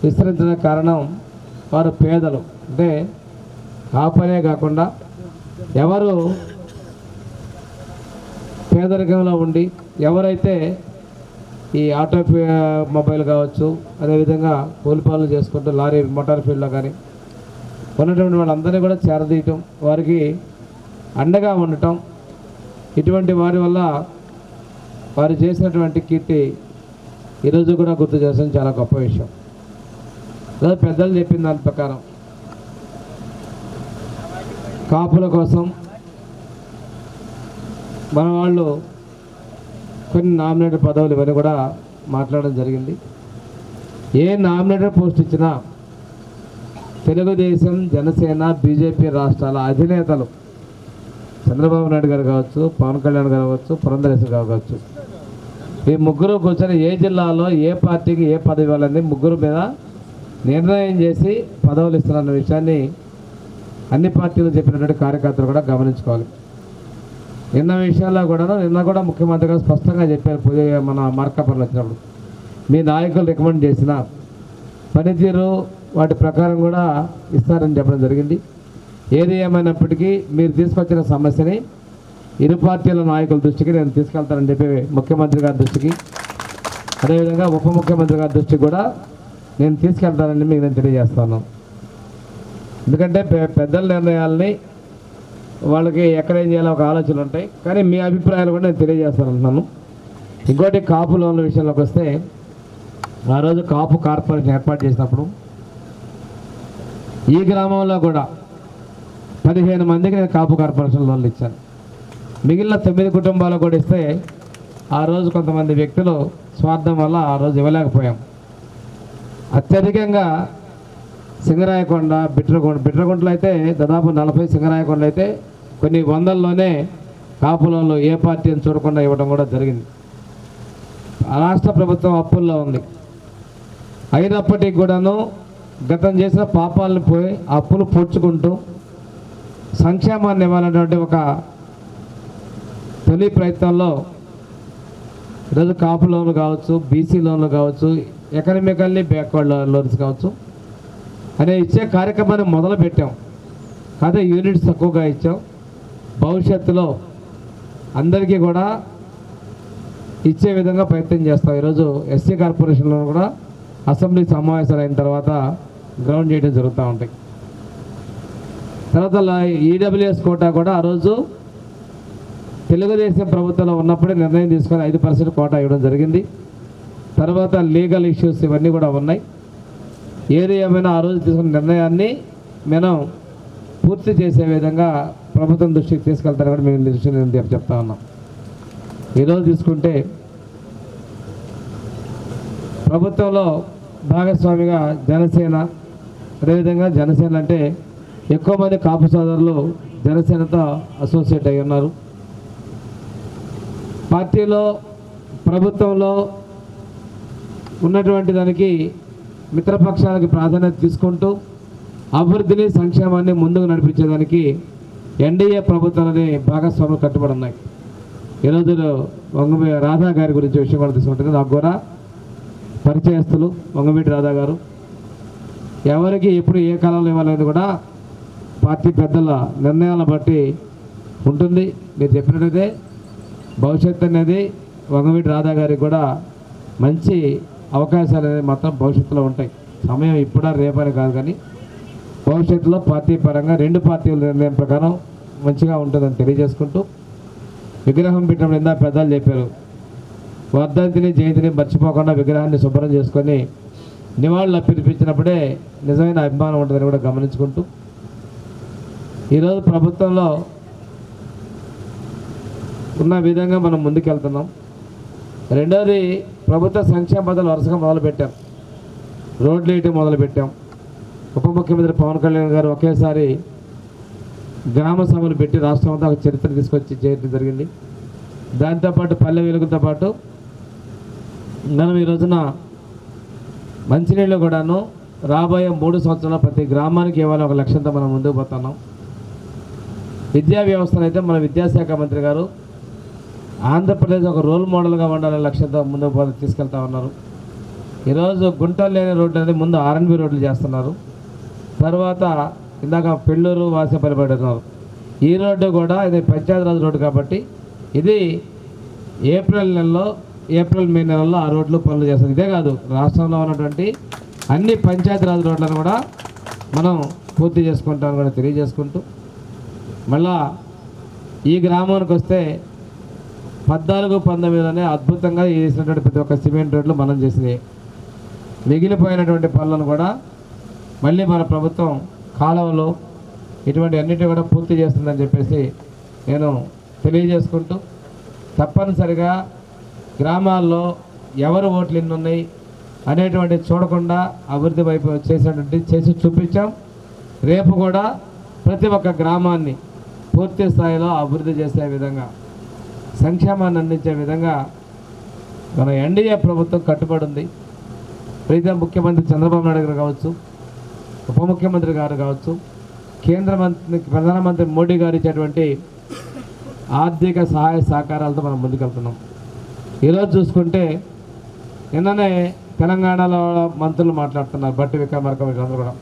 విస్తరించడానికి కారణం వారు పేదలు. అంటే కాపనే కాకుండా ఎవరు పేదరికంలో ఉండి ఎవరైతే ఈ ఆటో మొబైల్ కావచ్చు, అదేవిధంగా కూలి పనులు చేసుకుంటూ లారీ మోటార్ ఫీల్డ్లో కానీ ఉన్నటువంటి వాళ్ళందరినీ కూడా చేరదీయటం, వారికి అండగా ఉండటం, ఇటువంటి వారి వల్ల వారు చేసినటువంటి కీర్తి ఈరోజు కూడా గుర్తు చేసిన చాలా గొప్ప విషయం. లేదా పెద్దలు చెప్పిన దాని ప్రకారం కాపుల కోసం మన వాళ్ళు కొన్ని నామినేటెడ్ పదవులు ఇవన్నీ కూడా మాట్లాడడం జరిగింది. ఏ నామినేటెడ్ పోస్ట్ ఇచ్చినా తెలుగుదేశం, జనసేన, బీజేపీ రాష్ట్రాల అధినేతలు చంద్రబాబు నాయుడు గారు కావచ్చు, పవన్ కళ్యాణ్ గారు కావచ్చు, పురంధరేశ్వర గారు కావచ్చు, ఈ ముగ్గురు కూర్చొని ఏ జిల్లాలో ఏ పార్టీకి ఏ పదవి ఇవ్వాలని ముగ్గురు మీద నిర్ణయం చేసి పదవులు ఇస్తున్న విషయాన్ని అన్ని పార్టీలు చెప్పినటువంటి కార్యకర్తలు కూడా గమనించుకోవాలి. నిన్న కూడా ముఖ్యమంత్రి గారు స్పష్టంగా చెప్పారు. మన మార్కాపురం వచ్చినప్పుడు మీ నాయకులు రికమెండ్ చేసిన పనితీరు వాటి ప్రకారం కూడా ఇస్తారని చెప్పడం జరిగింది. ఏది ఏమైనప్పటికీ మీరు తీసుకొచ్చిన సమస్యని ఇరు పార్టీల నాయకుల దృష్టికి నేను తీసుకెళ్తానని చెప్పి ముఖ్యమంత్రి గారి దృష్టికి, అదేవిధంగా ఉప ముఖ్యమంత్రి గారి దృష్టికి కూడా నేను తీసుకెళ్తానని మీకు నేను తెలియజేస్తాను. ఎందుకంటే పెద్దల నిర్ణయాలని వాళ్ళకి ఎక్కడేం చేయాలో ఒక ఆలోచనలు ఉంటాయి. కానీ మీ అభిప్రాయాలు కూడా నేను తెలియజేస్తానంటున్నాను. ఇంకోటి కాపు లోన్ల విషయంలోకి వస్తే, ఆ రోజు కాపు కార్పొరేషన్ ఏర్పాటు చేసినప్పుడు ఈ గ్రామంలో కూడా 15 మందికి నేను కాపు కార్పొరేషన్ లోన్లు ఇచ్చాను. మిగిలిన 9 కుటుంబాలకు కూడా ఇస్తే ఆ రోజు కొంతమంది వ్యక్తులు స్వార్థం వల్ల ఆ రోజు ఇవ్వలేకపోయాం. అత్యధికంగా సింగరాయకొండ, బిట్రగుంటలో అయితే దాదాపు 40, సింగరాయకొండలో అయితే కొన్ని వందల్లోనే కాపు లోన్లు ఏ పార్టీని చూడకుండా ఇవ్వడం కూడా జరిగింది. రాష్ట్ర ప్రభుత్వం అప్పుల్లో ఉంది. అయినప్పటికీ కూడాను గతం చేసిన పాపాలను పోయి అప్పులు పూడ్చుకుంటూ సంక్షేమాన్ని ఇవ్వాలనేటువంటి ఒక తొలి ప్రయత్నంలో ఈరోజు కాపు లోన్లు కావచ్చు, బీసీ లోన్లు కావచ్చు, ఎకనామికల్లీ బ్యాక్వర్డ్ లోన్స్ కావచ్చు అనే ఇచ్చే కార్యక్రమాన్ని మొదలు పెట్టాం. కాదే యూనిట్స్ తక్కువగా ఇచ్చాం. భవిష్యత్తులో అందరికీ కూడా ఇచ్చే విధంగా ప్రయత్నం చేస్తాం. ఈరోజు ఎస్సీ కార్పొరేషన్లో కూడా అసెంబ్లీ సమావేశాలు అయిన తర్వాత గ్రౌండ్ చేయడం జరుగుతూ ఉంటాయి. తర్వాత ఈడబ్ల్యూఎస్ కోటా కూడా ఆ రోజు తెలుగుదేశం ప్రభుత్వంలో ఉన్నప్పుడే నిర్ణయం తీసుకొని 5% కోటా ఇవ్వడం జరిగింది. తర్వాత లీగల్ ఇష్యూస్ ఇవన్నీ కూడా ఉన్నాయి. ఏది ఏమైనా ఆ రోజు తీసుకున్న నిర్ణయాన్ని మనం పూర్తి చేసే విధంగా ప్రభుత్వం దృష్టికి తీసుకెళ్తారు కూడా మేము దృష్టిని చెప్తా ఉన్నాం. ఈరోజు తీసుకుంటే ప్రభుత్వంలో భాగస్వామిగా జనసేన, అదేవిధంగా జనసేన అంటే ఎక్కువ మంది కాపు సోదరులు జనసేనతో అసోసియేట్ అయి ఉన్నారు. పార్టీలో ప్రభుత్వంలో ఉన్నటువంటి దానికి మిత్రపక్షాలకు ప్రాధాన్యత తీసుకుంటూ అభివృద్ధిని, సంక్షేమాన్ని ముందుకు నడిపించేదానికి ఎన్డీఏ ప్రభుత్వాలని భాగస్వాములు కట్టుబడి ఉన్నాయి. ఈరోజు వంగవీటి రాధా గారి గురించి విషయం కూడా తీసుకుంటుంది. నాకు కూడా పరిచయస్తులు వంగవీటి రాధా గారు. ఎవరికి ఎప్పుడు ఏ కాలంలో ఇవ్వాలనేది కూడా పార్టీ పెద్దల నిర్ణయాలను బట్టి ఉంటుంది. మీరు చెప్పినట్లయితే భవిష్యత్తు అనేది వంగవీటి రాధా గారికి కూడా మంచి అవకాశాలు అనేది మాత్రం భవిష్యత్తులో ఉంటాయి. సమయం ఇప్పుడా రేపని కాదు, కానీ భవిష్యత్తులో పార్టీ పరంగా రెండు పార్టీల నిర్ణయం ప్రకారం మంచిగా ఉంటుందని తెలియజేసుకుంటూ, విగ్రహం పెట్టినప్పుడు ఇందా పెద్దలు చెప్పారు, వర్ధంతిని జయంతిని మర్చిపోకుండా విగ్రహాన్ని శుభ్రం చేసుకొని నివాళులు అర్పించినప్పుడే నిజమైన అభిమానం ఉంటుందని కూడా గమనించుకుంటూ, ఈరోజు ప్రభుత్వంలో ఉన్న విధంగా మనం ముందుకెళ్తున్నాం. రెండోది, ప్రభుత్వ సంక్షేమ పథకాలు వరుసగా మొదలుపెట్టాం. రోడ్లు వేయటం మొదలుపెట్టాం. ఉప ముఖ్యమంత్రి పవన్ కళ్యాణ్ గారు ఒకేసారి గ్రామ సభలు పెట్టి రాష్ట్రం అంతా ఒక చరిత్ర తీసుకొచ్చి చేయడం జరిగింది. దాంతోపాటు పల్లె వెలుగుతో పాటు మనం ఈ రోజున మంచినీళ్ళు కూడాను రాబోయే 3 సంవత్సరాల ప్రతి గ్రామానికి ఇవ్వాలి ఒక లక్ష్యంతో మనం ముందుకు పోతున్నాం. విద్యా వ్యవస్థను అయితే మన విద్యాశాఖ మంత్రి గారు ఆంధ్రప్రదేశ్ ఒక రోల్ మోడల్గా ఉండాలనే లక్ష్యంతో ముందుకు తీసుకెళ్తా ఉన్నారు. ఈరోజు గుంటలు లేని రోడ్లు అనేది ముందు ఆర్ఎన్బి రోడ్లు చేస్తున్నారు. తర్వాత ఇందాక పెళ్ళూరు వాసేపల్లి పెడుతున్నారు. ఈ రోడ్డు కూడా ఇది పంచాయతీరాజ్ రోడ్డు కాబట్టి ఇది ఏప్రిల్ మే నెలలో ఆ రోడ్లు పనులు చేస్తారు. ఇదే కాదు, రాష్ట్రంలో ఉన్నటువంటి అన్ని పంచాయతీరాజ్ రోడ్లను కూడా మనం పూర్తి చేసుకుంటామని కూడా తెలియజేసుకుంటూ, మళ్ళా ఈ గ్రామానికి వస్తే 14-19 అద్భుతంగా చేసినటువంటి ప్రతి ఒక్క సిమెంట్ రోడ్లు మనం చేసినాయి. మిగిలిపోయినటువంటి పనులను కూడా మళ్ళీ మన ప్రభుత్వం కాలువలు ఇటువంటి అన్నిటి కూడా పూర్తి చేస్తుందని చెప్పేసి నేను తెలియజేసుకుంటూ, తప్పనిసరిగా గ్రామాల్లో ఎవరు ఓట్లు ఎన్ని ఉన్నాయి అనేటువంటి చూడకుండా అభివృద్ధి వైపు చేసి చూపించాం. రేపు కూడా ప్రతి ఒక్క గ్రామాన్ని పూర్తి స్థాయిలో అభివృద్ధి చేసే విధంగా, సంక్షేమాన్ని అందించే విధంగా మన ఎన్డీఏ ప్రభుత్వం కట్టుబడి ఉంది. ప్రీతం ముఖ్యమంత్రి చంద్రబాబు నాయుడు గారు కావచ్చు, ఉప ముఖ్యమంత్రి గారు కావచ్చు, ప్రధానమంత్రి మోడీ గారు ఇచ్చేటువంటి ఆర్థిక సహాయ సహకారాలతో మనం ముందుకెళ్తున్నాం. ఈరోజు చూసుకుంటే నిన్ననే తెలంగాణలో మంత్రులు మాట్లాడుతున్నారు, బట్టి విక్రమార్క వీళ్ళందరూ కూడా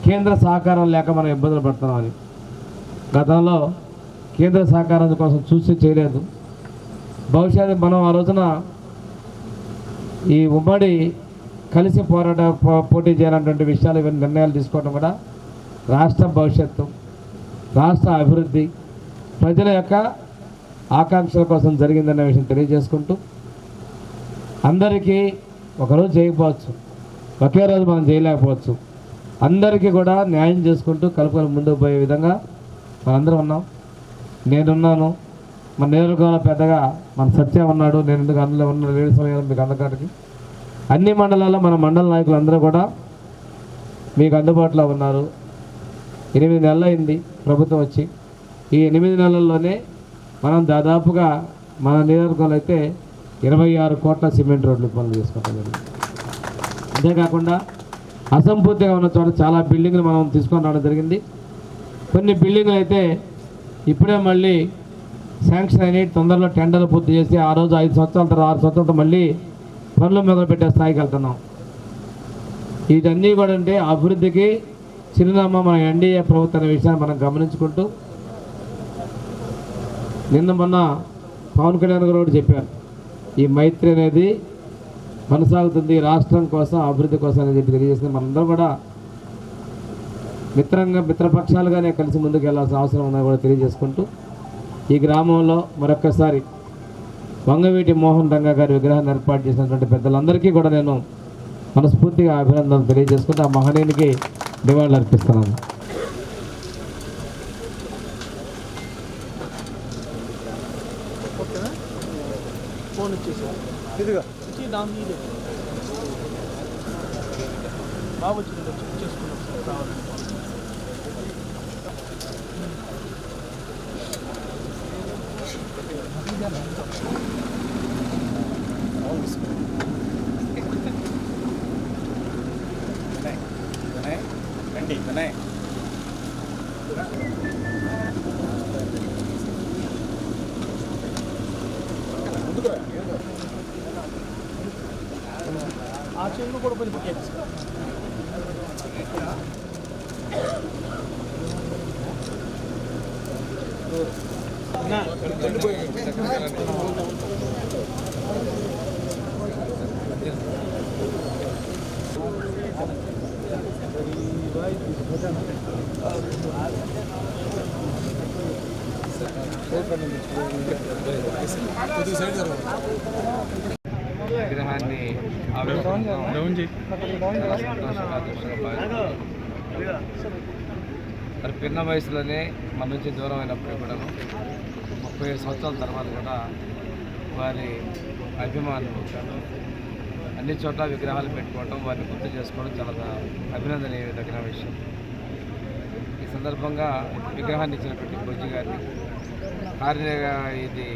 కేంద్ర సహకారం లేక మనం ఇబ్బందులు పడుతున్నామని. గతంలో కేంద్ర సహకారం కోసం చూసి చేయలేదు. బహుశా మనం ఆ రోజున ఈ ఉమ్మడి కలిసి పోటీ చేయాలన్నటువంటి విషయాలు ఇవన్నీ నిర్ణయాలు తీసుకోవడం కూడా రాష్ట్ర భవిష్యత్తు, రాష్ట్ర అభివృద్ధి, ప్రజల యొక్క ఆకాంక్షల కోసం జరిగిందనే విషయం తెలియజేసుకుంటూ, అందరికీ ఒకరోజు చేయకపోవచ్చు, ఒకే రోజు మనం చేయలేకపోవచ్చు, అందరికీ కూడా న్యాయం చేసుకుంటూ కలుపుకొని ముందుకు పోయే విధంగా మనందరం ఉన్నాం. నేనున్నాను, మన నియోజకవర్గంలో పెద్దగా మన సత్య ఉన్నాడు, నేను ఎందుకు అందులో ఉన్న లేడీ సమయంలో మీకు అందుకాడికి అన్ని మండలాల్లో మన మండల నాయకులు అందరూ కూడా మీకు అందుబాటులో ఉన్నారు. 8 నెలలు అయింది ప్రభుత్వం వచ్చి. ఈ 8 నెలల్లోనే మనం దాదాపుగా మన నియోజకవర్గంలో అయితే 26 కోట్ల సిమెంట్ రోడ్లు పనులు చేసుకోవడం జరిగింది. అంతేకాకుండా అసంపూర్తిగా ఉన్న చోట చాలా బిల్డింగ్లు మనం తీసుకొని రావడం జరిగింది. కొన్ని బిల్డింగ్లు అయితే ఇప్పుడే మళ్ళీ శాంక్షన్ అయిన తొందరలో టెండర్లు పూర్తి చేసి ఆ రోజు 5 సంవత్సరాల తర్వాత 6 సంవత్సరాలతో మళ్ళీ పనులు మొదలుపెట్టే స్థాయికి వెళ్తున్నాం. ఇదన్నీ కూడా అంటే అభివృద్ధికి చిరునామా మన ఎన్డీఏ ప్రభుత్వం అనే విషయాన్ని మనం గమనించుకుంటూ మొన్న పవన్ కళ్యాణ్ గారు కూడా చెప్పారు, ఈ మైత్రి అనేది కొనసాగుతుంది రాష్ట్రం కోసం అభివృద్ధి కోసం అని చెప్పి తెలియజేసింది. మనందరం కూడా మిత్రపక్షాలుగానే కలిసి ముందుకు వెళ్ళాల్సిన అవసరం ఉందని కూడా తెలియజేసుకుంటూ ఈ గ్రామంలో మరొక్కసారి వంగవీటి మోహన్ రంగా గారి విగ్రహాన్ని ఏర్పాటు చేసినటువంటి పెద్దలందరికీ కూడా నేను మనస్ఫూర్తిగా అభినందనలు తెలియజేసుకుంటూ ఆ మహనీయునికి నివాళులు అర్పిస్తున్నాను. విగ్రహాన్ని మరి పిన్న వయసులోనే మన నుంచి దూరం అయినప్పుడు కూడా 37 సంవత్సరాల తర్వాత కూడా వారి అభిమానులు అన్ని చోట్ల విగ్రహాలు పెట్టుకోవడం, వారిని గుర్తు చేసుకోవడం చాలా అభినందనీయదగిన విషయం. ఈ సందర్భంగా విగ్రహాన్ని ఇచ్చినటువంటి బుజ్జి గారిని ఇది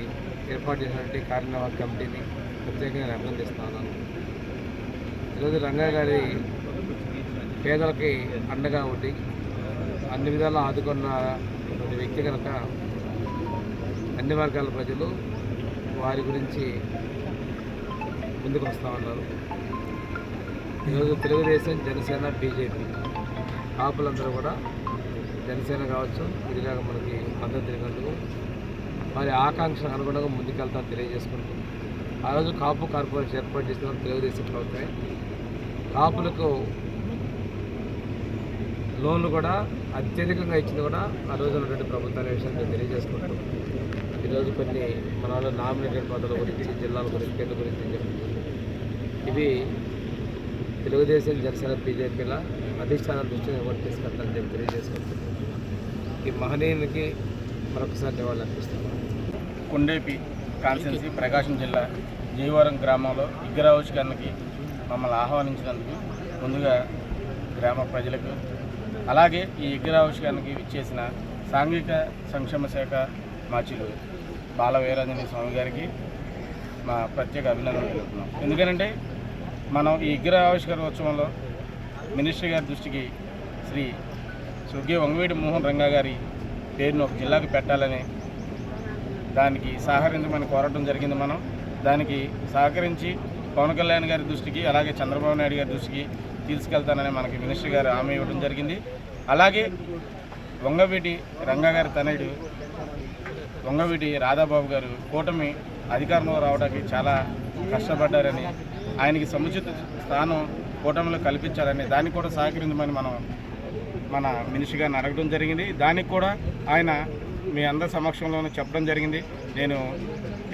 ఏర్పాటు చేసినటువంటి కార్యనిర్వాహక కమిటీని ప్రత్యేకంగా అభినందిస్తున్నాను. ఈరోజు రంగా గారి పేదలకి అండగా ఉండి అన్ని విధాలా ఆదుకున్న వ్యక్తి కనుక అన్ని వర్గాల ప్రజలు వారి గురించి ముందుకు వస్తామన్నారు. ఈరోజు తెలుగుదేశం, జనసేన, బీజేపీ కాపులందరూ కూడా జనసేన కావచ్చు ఇదిగా మనకి మద్దతు తిరిగినందుకు వారి ఆకాంక్షలకు అనుగుణంగా ముందుకెళ్తామని తెలియజేసుకుంటూ ఆ రోజు కాపు కార్పొరేషన్ ఏర్పాటు చేసిన తెలుగుదేశం ప్రభుత్వమే కాపులకు లోన్లు కూడా అత్యధికంగా ఇచ్చింది కూడా ఆ రోజు ఉన్నటువంటి ప్రభుత్వాల విషయాన్ని తెలియజేసుకుంటూ ఈరోజు కొన్ని మన వాళ్ళు నామినేటెడ్ పదవుల గురించి, జిల్లాల గురించి, కేంద్ర గురించి చెప్పి ఇవి తెలుగుదేశం, జనసేన, బీజేపీల అధిష్టానం దృష్టిని ఎవరు తీసుకెళ్తారని చెప్పి తెలియజేసుకుంటూ ఈ మహనీయునికి మరొకసారి నివాళులు అర్పిస్తున్నాను. కొండేపి కాన్స్టిట్యున్సీ ప్రకాశం జిల్లా జయవరం గ్రామంలో విగ్రహావిష్కరణకి మమ్మల్ని ఆహ్వానించినందుకు ముందుగా గ్రామ ప్రజలకు, అలాగే ఈ విగ్రహావిష్కరణకి విచ్చేసిన సాంఘిక సంక్షేమ శాఖ మాచిలు బాల వీరాంజనేయ స్వామి గారికి మా ప్రత్యేక అభినందనలు తెలుపుతున్నాం. ఎందుకంటే మనం ఈ విగ్రహావిష్కరణ ఉత్సవంలో మినిస్టర్ గారి దృష్టికి శ్రీ స్వర్గీయ వంగవీటి మోహన్ రంగా గారి పేరును ఒక జిల్లాకు పెట్టాలని దానికి సహకరించమని కోరడం జరిగింది. మనం దానికి సహకరించి పవన్ కళ్యాణ్ గారి దృష్టికి, అలాగే చంద్రబాబు నాయుడు గారి దృష్టికి తీసుకెళ్తానని మనకి మినిస్టర్ గారు హామీ ఇవ్వడం జరిగింది. అలాగే వంగవీటి రంగా గారి తనయుడు వంగవీటి రాధాబాబు గారు కూటమి అధికారంలో రావడానికి చాలా కష్టపడ్డారని, ఆయనకి సముచిత స్థానం కూటమిలో కల్పించాలని దానికి కూడా సహకరించమని మన మినిస్టర్ గారిని అడగడం జరిగింది. దానికి కూడా ఆయన మీ అందరి సమక్షంలోనే చెప్పడం జరిగింది, నేను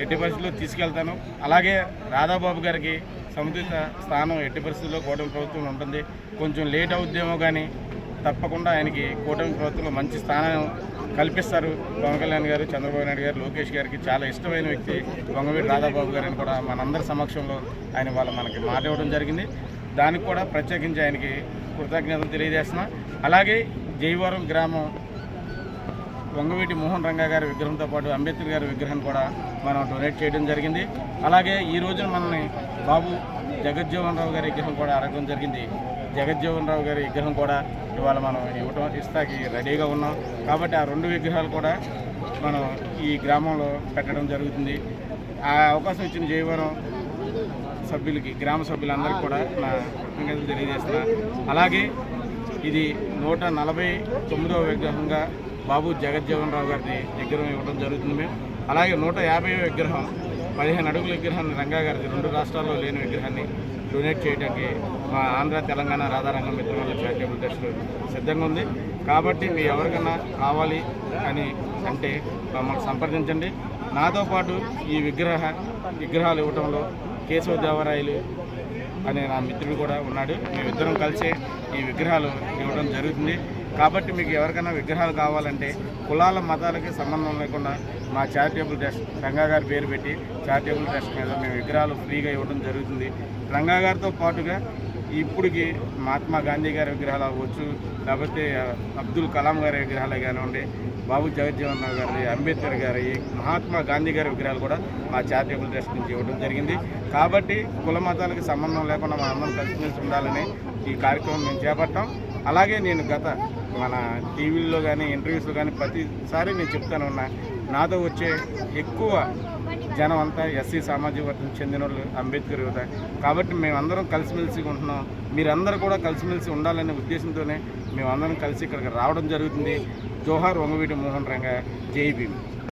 ఎట్టి పరిస్థితుల్లో తీసుకెళ్తాను. అలాగే రాధాబాబు గారికి సముచిత స్థానం ఎట్టి పరిస్థితుల్లో కూటమి ప్రభుత్వం ఉంటుంది. కొంచెం లేట్ అవుద్దేమో కానీ తప్పకుండా ఆయనకి కూటమి ప్రభుత్వంలో మంచి స్థానం కల్పిస్తారు. పవన్ కళ్యాణ్ గారు, చంద్రబాబు నాయుడు గారు, లోకేష్ గారికి చాలా ఇష్టమైన వ్యక్తి వంగవీటి రాధాబాబు గారిని కూడా మనందరి సమక్షంలో ఆయన మనకి మాట ఇవ్వడం జరిగింది. దానికి కూడా ప్రత్యేకించి ఆయనకి కృతజ్ఞతలు తెలియజేస్తున్నా. అలాగే జయవరం గ్రామం వంగవీటి మోహన్ రంగా గారి విగ్రహంతో పాటు అంబేద్కర్ గారి విగ్రహం కూడా మనం డొనేట్ చేయడం జరిగింది. అలాగే ఈ రోజున మనల్ని బాబు జగజ్జీవన్ రావు గారి విగ్రహం కూడా అడగడం జరిగింది. జగజ్జీవన్ రావు గారి విగ్రహం కూడా ఇవాళ మనం ఇస్తాకి రెడీగా ఉన్నాం. కాబట్టి ఆ 2 విగ్రహాలు కూడా మనం ఈ గ్రామంలో పెట్టడం జరుగుతుంది. ఆ అవకాశం ఇచ్చిన జయవరం సభ్యులకి, గ్రామ సభ్యులందరికీ కూడా నా కృతజ్ఞతలు తెలియజేస్తున్నా. అలాగే ఇది 149వ విగ్రహంగా బాబు జగజ్జీవన్ రావు గారి విగ్రహం ఇవ్వడం జరుగుతుంది మేము. అలాగే 150వ విగ్రహం 15 అడుగుల విగ్రహాన్ని రంగా గారిది 2 రాష్ట్రాల్లో లేని విగ్రహాన్ని డొనేట్ చేయడానికి మా ఆంధ్ర తెలంగాణ రాధారంగం మిత్రుల చారిటబుల్ ట్రస్ట్ సిద్ధంగా ఉంది. కాబట్టి మీ ఎవరికైనా కావాలి అని అంటే మమ్మల్ని సంప్రదించండి. నాతో పాటు ఈ విగ్రహాలు ఇవ్వడంలో కేశవదేవరాయలు అనే నా మిత్రుడు కూడా ఉన్నాడు. మేమిద్దరం కలిసి ఈ విగ్రహాలు ఇవ్వడం జరుగుతుంది. కాబట్టి మీకు ఎవరికైనా విగ్రహాలు కావాలంటే కులాల మతాలకి సంబంధం లేకుండా మా చారిటబుల్ ట్రస్ట్ రంగా గారి పేరు పెట్టి చారిటబుల్ ట్రస్ట్ మీద మేము విగ్రహాలు ఫ్రీగా ఇవ్వడం జరుగుతుంది. రంగా గారితో పాటుగా ఇప్పటికి మహాత్మా గాంధీ గారి విగ్రహాలు అవ్వచ్చు, లేకపోతే అబ్దుల్ కలాం గారి విగ్రహాలే కానివ్వండి, బాబు జగజ్జీవన్ రావు గారి, అంబేద్కర్ గారి, మహాత్మా గాంధీ గారి విగ్రహాలు కూడా మా చారిటబుల్ ట్రస్ట్ నుంచి ఇవ్వడం జరిగింది. కాబట్టి కుల మతాలకు సంబంధం లేకుండా మన అందరం కలిసిమెలిసి ఉండాలని ఈ కార్యక్రమం మేము చేపట్టాం. అలాగే నేను మన టీవీల్లో కానీ ఇంటర్వ్యూస్లో కానీ ప్రతిసారి నేను చెప్తాను ఉన్నా, నాతో వచ్చే ఎక్కువ జనం అంతా ఎస్సీ సామాజిక వర్గం చెందిన వాళ్ళు, అంబేద్కర్ యువత. కాబట్టి మేమందరం కలిసిమెలిసి ఉంటున్నాం. మీరందరూ కూడా కలిసిమెలిసి ఉండాలనే ఉద్దేశంతోనే మేమందరం కలిసి ఇక్కడికి రావడం జరుగుతుంది. జోహార్ వంగవీటి మోహన్ రంగా, జై భీమ్.